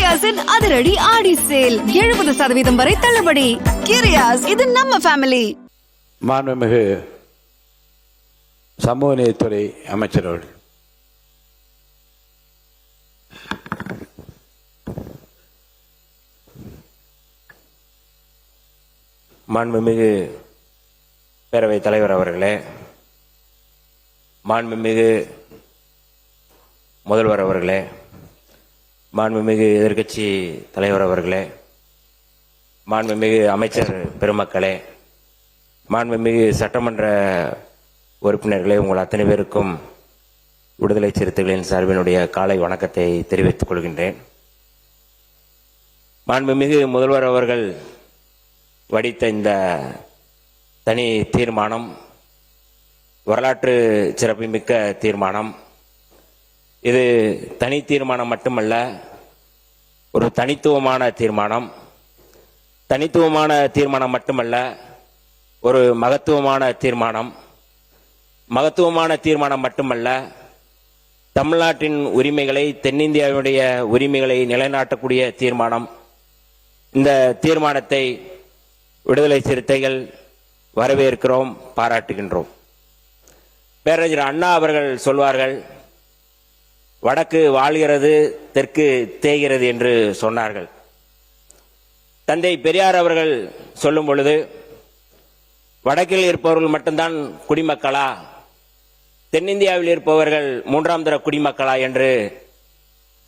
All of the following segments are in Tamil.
கிரியாஸின் அதிரடி ஆடி சேல் 70% வரை தள்ளுபடி. கிரியாஸ், இது நம்ம ஃபேமிலி. மாண்புமிகு சமூக நீதித்துறை அமைச்சர் அவர்கள். மாண்புமிகு பேரவைத் தலைவர் அவர்களே, மாண்புமிகு முதல்வர் அவர்களே, மாண்புமிகு எதிர்க்கட்சி தலைவர் அவர்களே, மாண்புமிகு அமைச்சர் பெருமக்களே, மாண்புமிகு சட்டமன்ற உறுப்பினர்களே, உங்கள் அத்தனை பேருக்கும் விடுதலை சிறுத்தைகளின் சார்பினுடைய காலை வணக்கத்தை தெரிவித்துக் கொள்கின்றேன். மாண்புமிகு முதல்வர் அவர்கள் வடித்த இந்த தனி தீர்மானம் வரலாற்று சிறப்புமிக்க தீர்மானம். இது தனி தீர்மானம் மட்டுமல்ல, ஒரு தனித்துவமான தீர்மானம். தனித்துவமான தீர்மானம் மட்டுமல்ல, ஒரு மகத்துவமான தீர்மானம். மகத்துவமான தீர்மானம் மட்டுமல்ல, தமிழ்நாட்டின் உரிமைகளை, தென்னிந்தியாவுடைய உரிமைகளை நிலைநாட்டக்கூடிய தீர்மானம். இந்த தீர்மானத்தை விடுதலை சிறுத்தைகள் வரவேற்கிறோம், பாராட்டுகின்றோம். பேரறிஞர் அண்ணா அவர்கள் சொல்வார்கள், வடக்கு வாழ்கிறது, தெற்கு தேய்கிறது என்று சொன்னார்கள். தந்தை பெரியார் அவர்கள் சொல்லும் பொழுது, வடக்கில் இருப்பவர்கள் மட்டும்தான் குடிமக்களா, தென்னிந்தியாவில் இருப்பவர்கள் மூன்றாம் தர குடிமக்களா என்று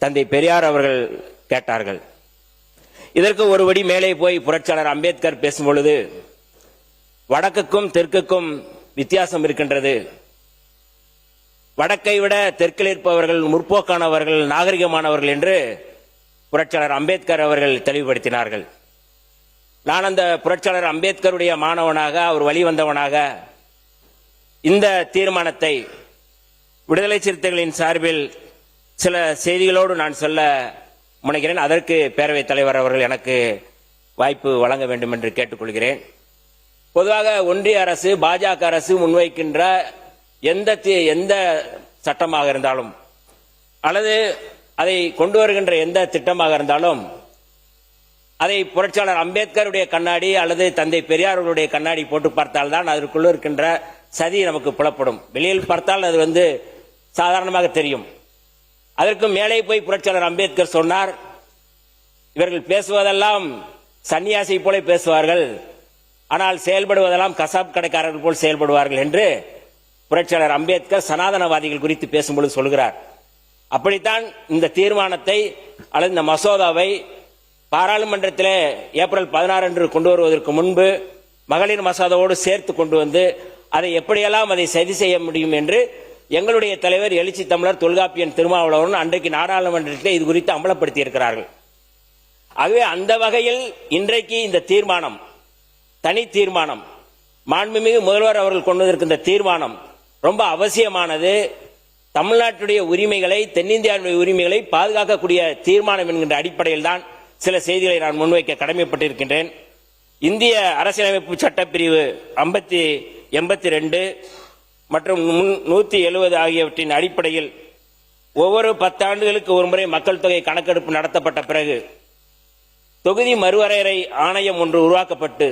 தந்தை பெரியார் அவர்கள் கேட்டார்கள். இதற்கு ஒருபடி மேலே போய் புரட்சியாளர் அம்பேத்கர் பேசும் பொழுது, வடக்குக்கும் தெற்குக்கும் வித்தியாசம் இருக்கின்றது. வடக்கை விட தெற்கில் இருப்பவர்கள் முற்போக்கானவர்கள், நாகரிகமானவர்கள் என்று புரட்சியாளர் அம்பேத்கர் அவர்கள் தெளிவுபடுத்தினார்கள். நான் அந்த புரட்சியாளர் அம்பேத்கருடைய மாணவனாக, அவர் வழிவந்தவனாக இந்த தீர்மானத்தை விடுதலை சிறுத்தைகளின் சார்பில் சில செய்திகளோடு நான் சொல்ல முனைகிறேன். அதற்கு பேரவைத் தலைவர் அவர்கள் எனக்கு வாய்ப்பு வழங்க வேண்டும் என்று கேட்டுக்கொள்கிறேன். பொதுவாக ஒன்றிய அரசு, பாஜக அரசு முன்வைக்கின்ற எந்த சட்டமாக இருந்தாலும் அல்லது அதை கொண்டு வருகின்ற எந்த திட்டமாக இருந்தாலும் அதை புரட்சியாளர் அம்பேத்கருடைய கண்ணாடி அல்லது தந்தை பெரியாருடைய கண்ணாடி போட்டு பார்த்தால்தான் அதற்குள்ள இருக்கின்ற சதி நமக்கு புலப்படும். வெளியில் பார்த்தால் அது சாதாரணமாக தெரியும். அதற்கு மேலே போய் புரட்சியாளர் அம்பேத்கர் சொன்னார், இவர்கள் பேசுவதெல்லாம் சன்னியாசி போல பேசுவார்கள், ஆனால் செயல்படுவதெல்லாம் கசாப் கடைக்காரர்கள் போல் செயல்படுவார்கள் என்று புரட்சியாளர் அம்பேத்கர் சனாதனவாதிகள் குறித்து பேசும்பொழுது சொல்கிறார். அப்படித்தான் இந்த தீர்மானத்தை அல்லது இந்த மசோதாவை பாராளுமன்றத்தில் ஏப்ரல் 16 அன்று கொண்டு வருவதற்கு முன்பு மகளிர் மசோதாவோடு சேர்த்து கொண்டு வந்து அதை எப்படியெல்லாம் அதை சரி செய்ய முடியும் என்று எங்களுடைய தலைவர் எழுச்சி தமிழர் தொல்காப்பியன் திருமாவளவன் அன்றைக்கு நாடாளுமன்றத்தில் இது குறித்து அமலப்படுத்தி இருக்கிறார்கள். ஆகவே அந்த வகையில் இன்றைக்கு இந்த தீர்மானம், தனி தீர்மானம், மாண்புமிகு முதல்வர் அவர்கள் கொண்டு வந்திருக்கின்ற தீர்மானம் ரொம்ப அவசியமானது. தமிழ்நாட்டுடைய உரிமைகளை, தென்னிந்தியாவுடைய உரிமைகளை பாதுகாக்கக்கூடிய தீர்மானம் என்கின்ற அடிப்படையில் தான் சில செய்திகளை நான் முன்வைக்க கடமைப்பட்டிருக்கின்றேன். இந்திய அரசியலமைப்பு சட்டப்பிரிவு 82 மற்றும் 170 ஆகியவற்றின் அடிப்படையில் ஒவ்வொரு 10 ஆண்டுகளுக்கு ஒருமுறை மக்கள் தொகை கணக்கெடுப்பு நடத்தப்பட்ட பிறகு தொகுதி மறுவரையறை ஆணையம் ஒன்று உருவாக்கப்பட்டு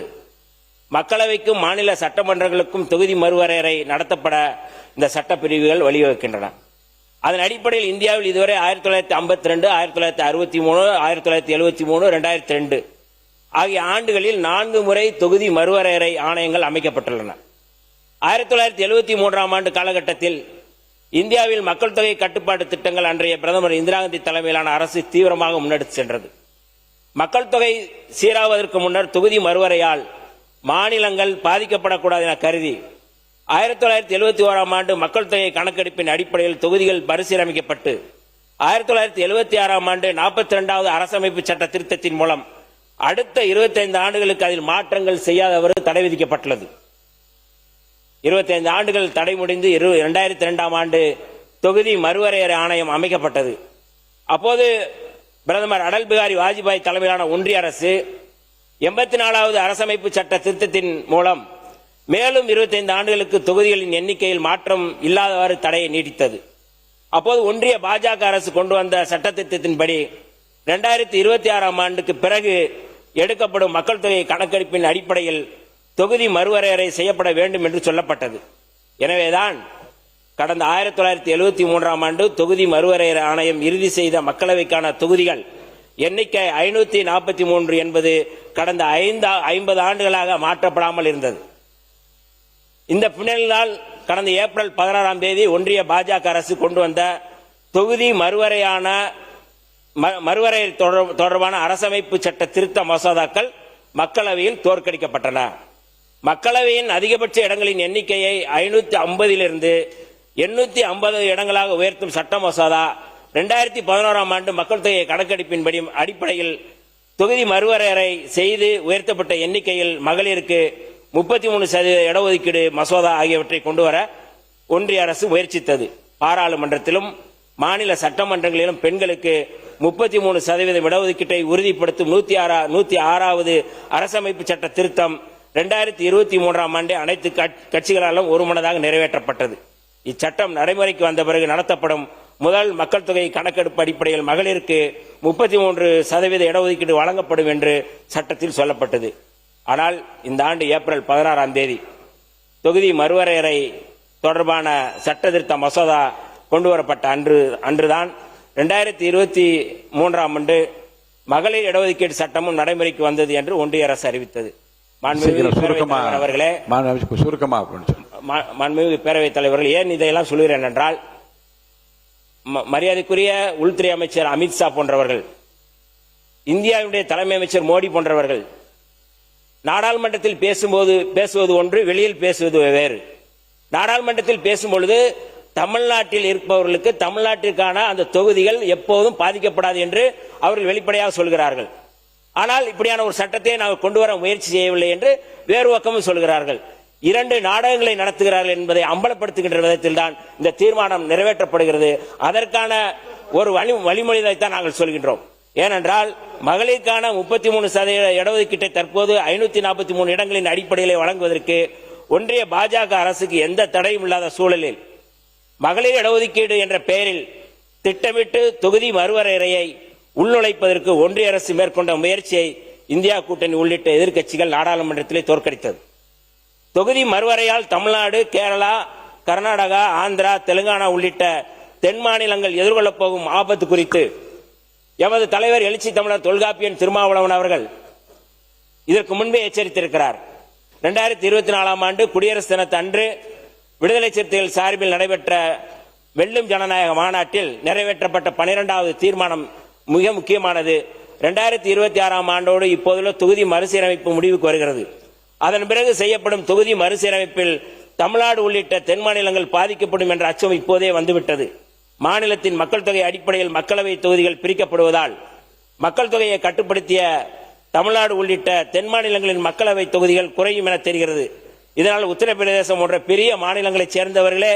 மக்களவைக்கும் மாநில சட்டமன்றங்களுக்கும் தொகுதி மறுவரையறை நடத்தப்பட இந்த சட்டப்பிரிவுகள் வழிவகுக்கின்றன. அதன் அடிப்படையில் இந்தியாவில் இதுவரை 1952, 1963, 1973, 2002 ஆகிய ஆண்டுகளில் 4 முறை தொகுதி மறுவரையறை ஆணையங்கள் அமைக்கப்பட்டுள்ளன. 1973ஆம் ஆண்டு காலகட்டத்தில் இந்தியாவில் மக்கள் தொகை கட்டுப்பாட்டு திட்டங்கள் அன்றைய பிரதமர் இந்திரா காந்தி தலைமையிலான அரசு தீவிரமாக முன்னெடுத்து சென்றது. மக்கள் தொகை சீராவதற்கு முன்னர் தொகுதி மறுவரையால் மாநிலங்கள் பாதிக்கப்படக்கூடாது என கருதி 1971ஆம் ஆண்டு மக்கள் தொகை கணக்கெடுப்பின் அடிப்படையில் தொகுதிகள் மறுசீரமைக்கப்பட்டு 1976ஆம் ஆண்டு 42வது அரசமைப்பு சட்ட திருத்தத்தின் மூலம் அடுத்த 25 ஆண்டுகளுக்கு அதில் மாற்றங்கள் செய்யாதவறு தடை விதிக்கப்பட்டுள்ளது. 25 ஆண்டுகள் தடை முடிந்து 2002ஆம் ஆண்டு தொகுதி மறுவரையறை ஆணையம் அமைக்கப்பட்டது. அப்போது பிரதமர் அடல் பிகாரி வாஜ்பாய் தலைமையிலான ஒன்றிய அரசு 84வது அரசமைப்பு சட்ட திருத்தத்தின் மூலம் மேலும் 25 ஆண்டுகளுக்கு தொகுதிகளின் எண்ணிக்கையில் மாற்றம் இல்லாதவாறு தடையை நீடித்தது. அப்போது ஒன்றிய பாஜக அரசு கொண்டு வந்த சட்ட திருத்தத்தின்படி 2026ஆம் ஆண்டுக்கு பிறகு எடுக்கப்படும் மக்கள் தொகை கணக்கெடுப்பின் அடிப்படையில் தொகுதி மறுவரையறை செய்யப்பட வேண்டும் என்று சொல்லப்பட்டது. எனவேதான் கடந்த 1973ஆம் ஆண்டு தொகுதி மறுவரையறை ஆணையம் இறுதி செய்த மக்களவைக்கான தொகுதிகள் எண்ணிக்கை 543 என்பது கடந்த 50 ஆண்டுகளாக மாற்றப்படாமல் இருந்தது. இந்த பின்னணியால் கடந்த ஏப்ரல் 16ஆம் தேதி ஒன்றிய பாஜக அரசு கொண்டு வந்த தொகுதி மறுவரையறை தொடர்பான அரசமைப்பு சட்ட திருத்த மசோதாக்கள் மக்களவையில் தோற்கடிக்கப்பட்டன. மக்களவையின் அதிகபட்ச இடங்களின் எண்ணிக்கையை 550 850 இடங்களாக உயர்த்தும் சட்ட மசோதா 2011ஆம் ஆண்டு மக்கள் தொகை கணக்கெடுப்பின்படி அடிப்படையில் தொகுதி மறுவரையறை செய்து உயர்த்தப்பட்ட எண்ணிக்கையில் மகளிருக்கு 33% இடஒதுக்கீடு மசோதா ஆகியவற்றை கொண்டுவர ஒன்றிய அரசு முயற்சித்தது. பாராளுமன்றத்திலும் மாநில சட்டமன்றங்களிலும் பெண்களுக்கு 33% இடஒதுக்கீட்டை உறுதிப்படுத்தும் 106வது அரசமைப்பு சட்ட திருத்தம் 2023ஆம் ஆண்டு அனைத்து கட்சிகளாலும் ஒருமனதாக நிறைவேற்றப்பட்டது. இச்சட்டம் நடைமுறைக்கு வந்த பிறகு நடத்தப்படும் முதல் மக்கள் தொகை கணக்கெடுப்பு அடிப்படையில் மகளிருக்கு 33% இடஒதுக்கீடு வழங்கப்படும் என்று சட்டத்தில் சொல்லப்பட்டது. ஆனால் இந்த ஆண்டு ஏப்ரல் 16ஆம் தேதி தொகுதி மறுவரையறை தொடர்பான சட்ட திருத்த மசோதா கொண்டுவரப்பட்ட அன்றுதான் 2023ஆம் ஆண்டு மகளிர் இடஒதுக்கீடு சட்டமும் நடைமுறைக்கு வந்தது என்று ஒன்றிய அரசு அறிவித்தது. மாண்புமிகு பேரவைத் தலைவர்கள், ஏன் இதையெல்லாம் சொல்கிறேன் என்றால், மரியாதைக்குரிய உள்துறை அமைச்சர் அமித்ஷா போன்றவர்கள், இந்தியாவுடைய தலைமை அமைச்சர் மோடி போன்றவர்கள் நாடாளுமன்றத்தில் பேசுவது ஒன்று, வெளியில் பேசுவது வேறு. நாடாளுமன்றத்தில் பேசும்பொழுது தமிழ்நாட்டில் இருப்பவர்களுக்கு தமிழ்நாட்டிற்கான அந்த தொகுதிகள் எப்போதும் பாதிக்கப்படாது என்று அவர்கள் வெளிப்படையாக சொல்கிறார்கள். ஆனால் இப்படியான ஒரு சட்டத்தை நாங்கள் கொண்டு வர முயற்சி செய்யவில்லை என்று வேறு பக்கமும் சொல்கிறார்கள். 2 நாடகங்களை நடத்துகிறார்கள் என்பதை அம்பலப்படுத்துகின்ற விதத்தில் தான் இந்த தீர்மானம் நிறைவேற்றப்படுகிறது. அதற்கான ஒரு வழிமொழியைத்தான் நாங்கள் சொல்கின்றோம். ஏனென்றால் மகளிருக்கான 33% இடஒதுக்கீட்டை தற்போது 543 இடங்களின் அடிப்படையில் வழங்குவதற்கு ஒன்றிய பாஜக அரசுக்கு எந்த தடையும் இல்லாத சூழலில் மகளிர் இடஒதுக்கீடு என்ற பெயரில் திட்டமிட்டு தொகுதி மறுவரையறையை உள்நுழைப்பதற்கு ஒன்றிய அரசு மேற்கொண்ட முயற்சியை இந்தியா கூட்டணி உள்ளிட்ட எதிர்க்கட்சிகள் நாடாளுமன்றத்திலே தோற்கடித்தது. தொகுதி மறுவரையால் தமிழ்நாடு, கேரளா, கர்நாடகா, ஆந்திரா, தெலுங்கானா உள்ளிட்ட தென் மாநிலங்கள் எதிர்கொள்ளப் போகும் ஆபத்து குறித்து எமது தலைவர் எழுச்சி தமிழர் தொல்காப்பியன் திருமாவளவன் அவர்கள் இதற்கு முன்பே எச்சரித்திருக்கிறார். 2024ஆம் ஆண்டு குடியரசு தினத்து அன்று விடுதலை சிறுத்தைகள் சார்பில் நடைபெற்ற வெல்லும் ஜனநாயக மாநாட்டில் நிறைவேற்றப்பட்ட 12வது தீர்மானம் மிக முக்கியமானது. 2026ஆம் ஆண்டோடு இப்போதுள்ள தொகுதி மறுசீரமைப்பு முடிவுக்கு வருகிறது. அதன் பிறகு செய்யப்படும் தொகுதி மறுசீரமைப்பில் தமிழ்நாடு உள்ளிட்ட தென் மாநிலங்கள் பாதிக்கப்படும் என்ற அச்சம் இப்போதே வந்துவிட்டது. மாநிலத்தின் மக்கள் தொகை அடிப்படையில் மக்களவை தொகுதிகள் பிரிக்கப்படுவதால் மக்கள் தொகையை கட்டுப்படுத்திய தமிழ்நாடு உள்ளிட்ட தென் மாநிலங்களின் மக்களவை தொகுதிகள் குறையும் என தெரிகிறது. இதனால் உத்தரப்பிரதேசம் போன்ற பெரிய மாநிலங்களைச் சேர்ந்தவர்களே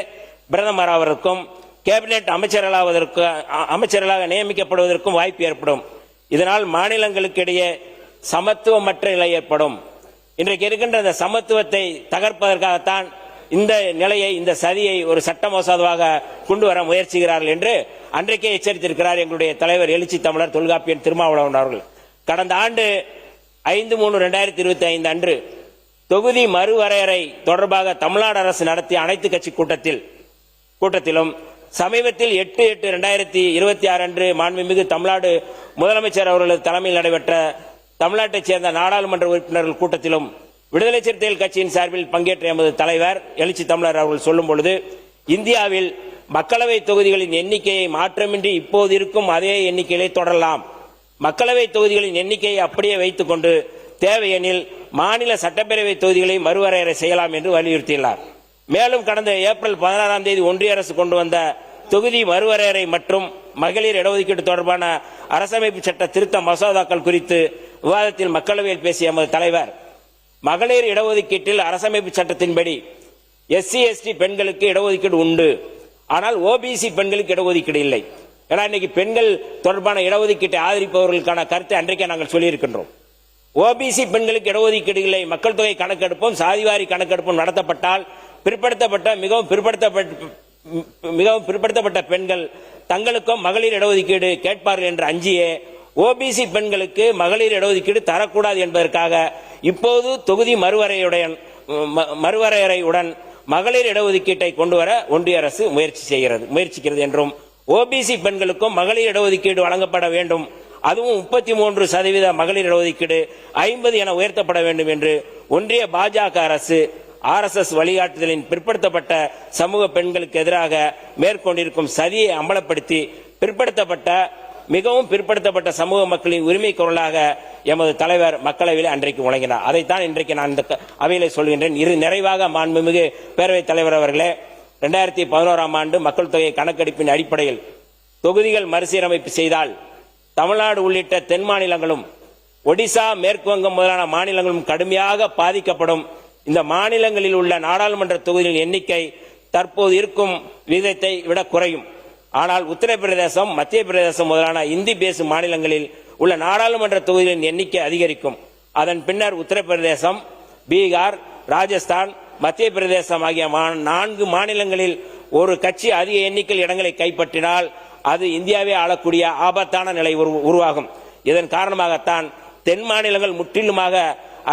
பிரதமர் ஆவதற்கும் கேபினெட் அமைச்சர்களாக நியமிக்கப்படுவதற்கும் வாய்ப்பு ஏற்படும். இதனால் மாநிலங்களுக்கு இடையே சமத்துவமற்ற நிலை ஏற்படும். இன்றைக்கு இருக்கின்ற இந்த சமத்துவத்தை தகர்ப்பதற்காகத்தான் இந்த நிலையை, இந்த சதியை ஒரு சட்ட மசோதாவாக கொண்டு வர முயற்சிக்கிறார்கள் என்று அன்றைக்கே எச்சரித்திருக்கிறார் எங்களுடைய தலைவர் எழுச்சி தமிழர் தொல்காப்பியன் திருமாவளவன் அவர்கள். கடந்த ஆண்டு 5/3/2025 அன்று தொகுதி மறுவரையறை தொடர்பாக தமிழ்நாடு அரசு நடத்திய அனைத்து கட்சி கூட்டத்திலும் சமீபத்தில் 8/8/2026 அன்று மாண்புமிகு தமிழ்நாடு முதலமைச்சர் அவர்களது தலைமையில் நடைபெற்ற தமிழ்நாட்டைச் சேர்ந்த நாடாளுமன்ற உறுப்பினர்கள் கூட்டத்திலும் விடுதலை சிறுத்தைகள் கட்சியின் சார்பில் பங்கேற்ற எமது தலைவர் எழுச்சி தமிழர் அவர்கள் சொல்லும் பொழுது, இந்தியாவில் மக்களவை தொகுதிகளின் எண்ணிக்கையை மாற்றமின்றி இப்போது இருக்கும் அதே எண்ணிக்கையிலே தொடரலாம். மக்களவை தொகுதிகளின் எண்ணிக்கையை அப்படியே வைத்துக் கொண்டு தேவையெனில் மாநில சட்டப்பேரவை தொகுதிகளை மறுவரையறை செய்யலாம் என்று வலியுறுத்தியுள்ளார். மேலும் கடந்த ஏப்ரல் 16ஆம் தேதி ஒன்றிய அரசு கொண்டு வந்த தொகுதி மறுவரையறை மற்றும் மகளிர் இடஒதுக்கீடு தொடர்பான அரசமைப்பு சட்ட திருத்த மசோதாக்கள் குறித்து விவாதத்தில் மக்களவையில் பேசிய எமது தலைவர், மகளிர் இடஒதுக்கீட்டில் அரசமைப்பு சட்டத்தின்படி SC/ST பெண்களுக்கு இடஒதுக்கீடு உண்டு, ஆனால் OBC பெண்களுக்கு இடஒதுக்கீடு இல்லை. ஏன்னா இன்னைக்கு பெண்கள் தொடர்பான இடஒதுக்கீட்டை ஆதரிப்பவர்களுக்கான கருத்தை அன்றைக்கே நாங்கள் சொல்லியிருக்கின்றோம். OBC பெண்களுக்கு இடஒதுக்கீடு இல்லை. மக்கள் தொகை கணக்கெடுப்பும் சாதிவாரி கணக்கெடுப்பும் நடத்தப்பட்டால் மிகவும் பிற்படுத்தப்பட்ட பெண்கள் தங்களுக்கும் மகளிர் இடஒதுக்கீடு கேட்பார்கள் என்று அஞ்சியே ஓபிசி பெண்களுக்கு மகளிர் இடஒதுக்கீடு தரக்கூடாது என்பதற்காக இப்போது தொகுதி மறுவரையறையுடன் மகளிர் இடஒதுக்கீட்டை கொண்டு வர ஒன்றிய அரசு முயற்சிக்கிறது என்றும், ஓபிசி பெண்களுக்கும் மகளிர் இடஒதுக்கீடு வழங்கப்பட வேண்டும், அதுவும் 33% மகளிர் இடஒதுக்கீடு 50 என உயர்த்தப்பட வேண்டும் என்று ஒன்றிய பாஜக அரசு RSS வழிகாட்டுதலின் பிற்படுத்தப்பட்ட சமூக பெண்களுக்கு எதிராக மேற்கொண்டிருக்கும் சதியை அம்பலப்படுத்தி மிகவும் பிற்படுத்தப்பட்ட சமூக மக்களின் உரிமை குரலாக எமது தலைவர் மக்களவையில் அன்றைக்கு முழங்கினார். அதைத்தான் இன்றைக்கு நான் இந்த அவையிலே சொல்கின்றேன். நிறைவாக மாண்புமிகு பேரவைத் தலைவர் அவர்களே, 2011ஆம் ஆண்டு மக்கள் தொகை கணக்கெடுப்பின் அடிப்படையில் தொகுதிகள் மறுசீரமைப்பு செய்தால் தமிழ்நாடு உள்ளிட்ட தென் மாநிலங்களும் ஒடிசா, மேற்கு வங்கம் முதலான மாநிலங்களும் கடுமையாக பாதிக்கப்படும். இந்த மாநிலங்களில் உள்ள நாடாளுமன்ற தொகுதிகளின் எண்ணிக்கை தற்போது இருக்கும் விகிதத்தை விட குறையும். ஆனால் உத்தரப்பிரதேசம், மத்திய பிரதேசம் முதலான இந்தி பேசும் மாநிலங்களில் உள்ள நாடாளுமன்ற தொகுதிகளின் எண்ணிக்கை அதிகரிக்கும். அதன் பின்னர் உத்தரப்பிரதேசம், பீகார், ராஜஸ்தான், மத்திய பிரதேசம் ஆகிய 4 மாநிலங்களில் ஒரு கட்சி அதிக எண்ணிக்கையில் இடங்களை கைப்பற்றினால் அது இந்தியாவை ஆளக்கூடிய ஆபத்தான நிலை உருவாகும். இதன் காரணமாகத்தான் தென் மாநிலங்கள் முற்றிலுமாக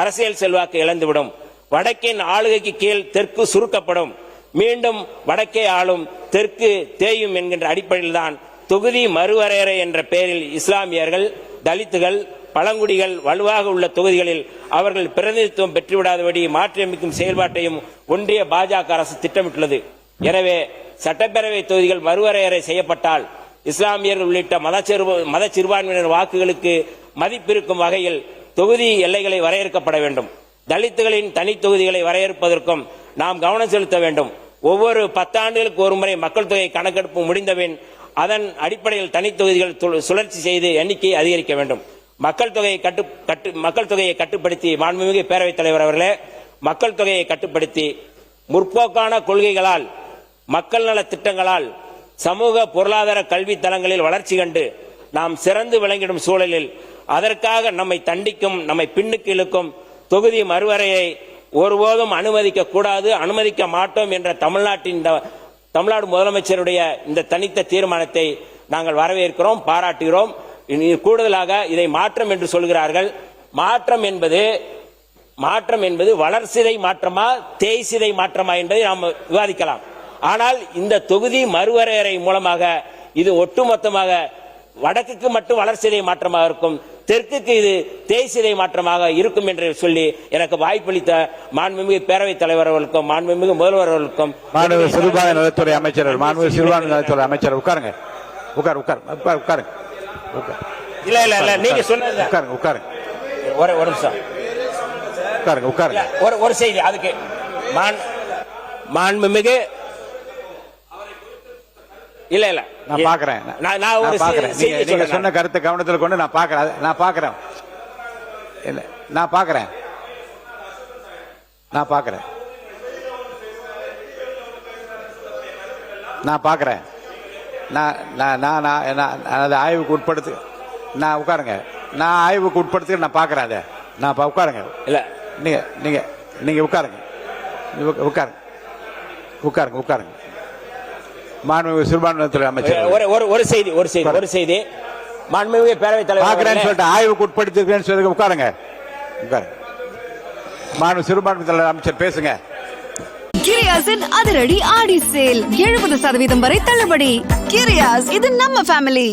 அரசியல் செல்வாக்கு இழந்துவிடும். வடக்கின் ஆளுகைக்கு கீழ் தெற்கு சுருக்கப்படும், மீண்டும் வடக்கே ஆளும் தெற்கு தேயும் என்கின்ற அடிப்படையில் தான் தொகுதி மறுவரையறை என்ற பெயரில் இஸ்லாமியர்கள், தலித்துகள், பழங்குடிகள் வலுவாக உள்ள தொகுதிகளில் அவர்கள் பிரதிநிதித்துவம் பெற்றுவிடாதபடி மாற்றியமைக்கும் செயல்பாட்டையும் ஒன்றிய பாஜக அரசு திட்டமிட்டுள்ளது. எனவே சட்டப்பேரவை தொகுதிகள் மறுவரையறை செய்யப்பட்டால் இஸ்லாமியர்கள் உள்ளிட்ட மத சிறுபான்மையினர் வாக்குகளுக்கு மதிப்பிருக்கும் வகையில் தொகுதி எல்லைகளை வரையறுக்கப்பட வேண்டும். தலித்துகளின் தனி தொகுதிகளை வரையறுப்பதற்கும் நாம் கவனம் செலுத்த வேண்டும். ஒவ்வொரு 10 ஆண்டுகளுக்கு ஒருமுறை மக்கள் தொகை கணக்கெடுப்பு முடிந்தபின் அதன் அடிப்படையில் தனி தொகுதிகள் சுழற்சி செய்து எண்ணிக்கையை அதிகரிக்க வேண்டும். மக்கள் தொகையை கட்டுப்படுத்தி, மாண்புமிகு பேரவைத் தலைவர் அவர்களே, மக்கள் தொகையை கட்டுப்படுத்தி முற்போக்கான கொள்கைகளால், மக்கள் நல திட்டங்களால், சமூக பொருளாதார கல்வி தளங்களில் வளர்ச்சி கண்டு நாம் சிறந்து விளங்கிடும் சூழலில் அதற்காக நம்மை தண்டிக்கும், நம்மை பின்னுக்கு இழுக்கும் தொகுதி மறுவரையை ஒருபோதும் அனுமதிக்க கூடாது, அனுமதிக்க மாட்டோம் என்ற தமிழ்நாடு முதலமைச்சருடைய இந்த தனித்த தீர்மானத்தை நாங்கள் வரவேற்கிறோம், பாராட்டுகிறோம். கூடுதலாக இதை மாற்றம் என்று சொல்கிறார்கள். மாற்றம் என்பது வளர்சிதை மாற்றமா, தேய்சிதை மாற்றமா என்பதை நாம் விவாதிக்கலாம். ஆனால் இந்த தொகுதி மறுவரையறை மூலமாக இது ஒட்டுமொத்தமாக வடக்குக்கு மட்டும் வளர்சிதை மாற்றமாக இருக்கும், தெற்குக்கு இது தேய்சிதை மாற்றமாக இருக்கும் என்று சொல்லி எனக்கு வாய்ப்பளித்த மாண்புமிகு பேரவைத் தலைவர் அவர்களுக்கும் மாண்புமிகு முதல்வர் அவர்களுக்கும், மாண்புமிகு சிறுபான்மை நலத்துறை அமைச்சர், மாண்புமிகு சிறுபான்மை நலத்துறை அமைச்சர் உட்காருங்க. உட்காருங்க. இல்ல நீங்க சொன்னது உட்காருங்க. ஒரு நிமிஷம் உட்காருங்க. ஒரு செய்தி அதுக்கு மாண்புமிகு இல்ல நான் பாக்குறேன். நீங்க சொன்ன கருத்தை கவனத்தில் கொண்டு நான் பாக்குறேன். ஆய்வுக்கு உட்படுத்து. நான் உட்காருங்க. நான் ஆய்வுக்கு உட்படுத்து நான் பாக்குறேன். அதை நான் உட்காருங்க. இல்ல நீங்க உட்காருங்க. மாண்புமிகு சிறுபான்மைத்துறை அமைச்சர் ஒரு செய்தி மாண்புமிகு பேரவைத் தலைவர் சொல்லிட்டு ஆய்வுக்கு உட்படுத்திருக்கேன்னு சொல்லி உட்காருங்க. மாண்புமிகு சிறுபான்மைத்துறை அமைச்சர் பேசுங்க. கிரியாஸின் அதிரடி ஆடி சேல் 70% வரை தள்ளுபடி. கிரியாஸ், இது நம்ம ஃபேமிலி.